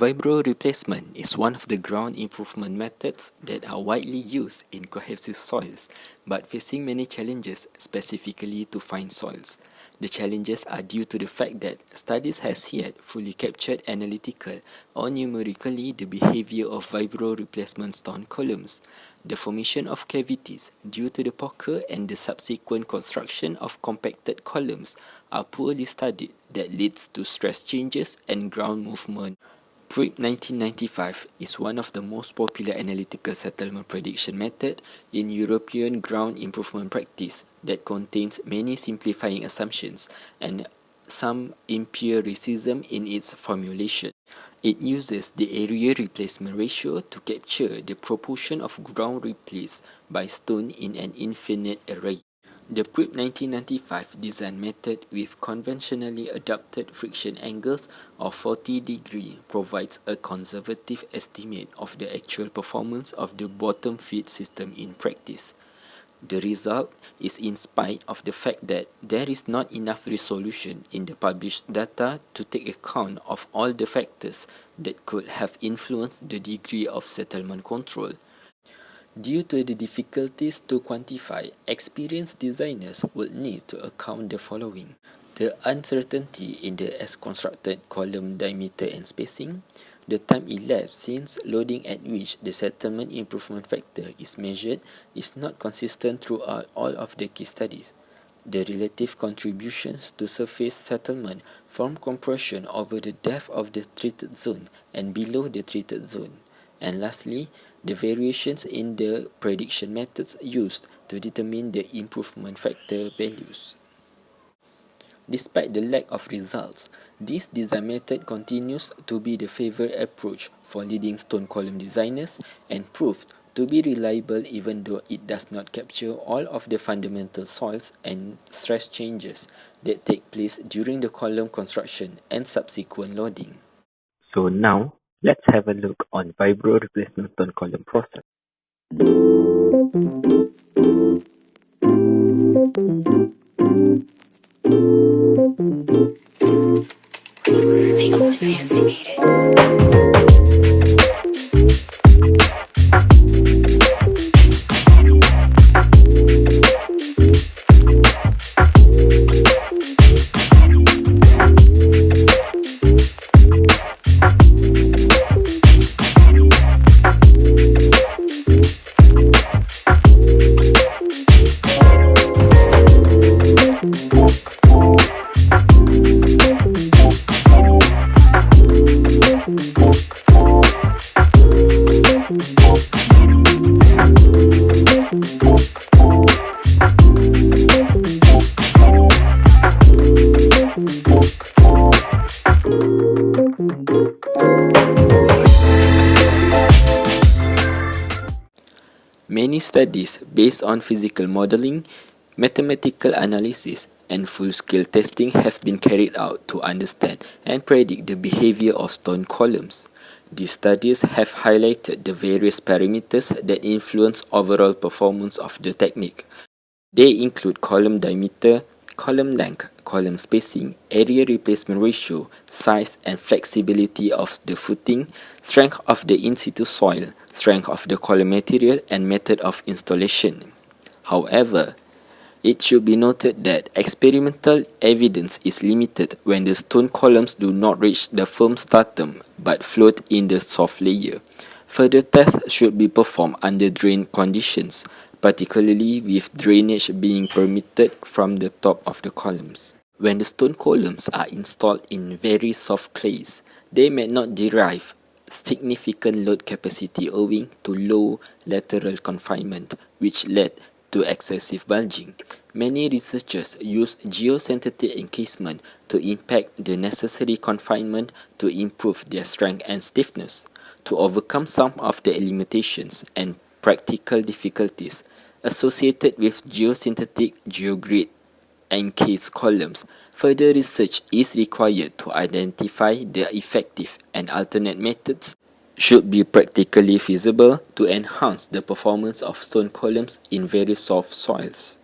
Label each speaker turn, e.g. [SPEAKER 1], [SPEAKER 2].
[SPEAKER 1] Vibro replacement is one of the ground improvement methods that are widely used in cohesive soils, but facing many challenges specifically to fine soils. The challenges are due to the fact that studies has yet fully captured analytical or numerically the behavior of vibro replacement stone columns. The formation of cavities due to the poker and the subsequent construction of compacted columns are poorly studied that leads to stress changes and ground movement. PRIP 1995 is one of the most popular analytical settlement prediction method in European ground improvement practice that contains many simplifying assumptions and some empiricism in its formulation. It uses the area replacement ratio to capture the proportion of ground replaced by stone in an infinite array. The PRIP 1995 design method with conventionally adapted friction angles of 40 degrees provides a conservative estimate of the actual performance of the bottom feed system in practice. The result is in spite of the fact that there is not enough resolution in the published data to take account of all the factors that could have influenced the degree of settlement control. Due to the difficulties to quantify, experienced designers would need to account the following: the uncertainty in the as-constructed column diameter and spacing, the time elapsed since loading at which the settlement improvement factor is measured is not consistent throughout all of the case studies, the relative contributions to surface settlement from compression over the depth of the treated zone and below the treated zone, and lastly, the variations in the prediction methods used to determine the improvement factor values. Despite the lack of results, this design method continues to be the favored approach for leading stone column designers and proved to be reliable even though it does not capture all of the fundamental soils and stress changes that take place during the column construction and subsequent loading.
[SPEAKER 2] So now, let's have a look on vibro replacement stone column process.
[SPEAKER 3] The only fancy made it.
[SPEAKER 1] Many studies based on physical modeling, mathematical analysis, and full-scale testing have been carried out to understand and predict the behavior of stone columns. These studies have highlighted the various parameters that influence overall performance of the technique. They include column diameter, column length, column spacing, area replacement ratio, size and flexibility of the footing, strength of the in-situ soil, strength of the column material, and method of installation. However, it should be noted that experimental evidence is limited when the stone columns do not reach the firm stratum but float in the soft layer. Further tests should be performed under drain conditions, particularly with drainage being permitted from the top of the columns. When the stone columns are installed in very soft clays, they may not derive significant load capacity owing to low lateral confinement, which led to excessive bulging. Many researchers use geosynthetic encasement to impact the necessary confinement to improve their strength and stiffness. To overcome some of the limitations and practical difficulties associated with geosynthetic geogrid encased columns, further research is required to identify the effective and alternate methods should be practically feasible to enhance the performance of stone columns in very soft soils.